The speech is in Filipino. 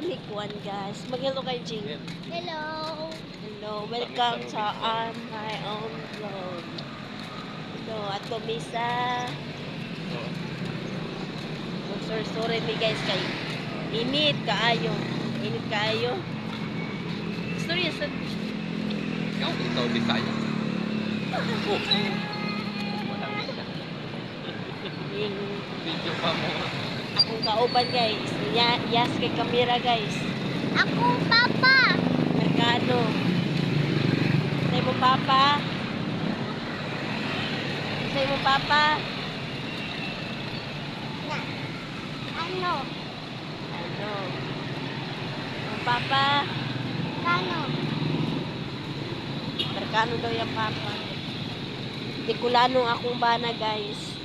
Likuan, guys. Mag-hello kay Jing. Hello. Hello, welcome sa On My Own Vlog. Hello, at kumisa. Sorry mi guys kay init kaayo. Init kaayo. Storya sa Ikaw Bisaya. Oh. Walang isa. Video pa mo. akong kauban guys. Yas kay kamera guys. Ako, Papa. Merkado. Say mo papa. Say mo papa. Na. Ano? Ano? Ang papa. Kano? Merkano daw yung papa. Tikulano akong bana guys.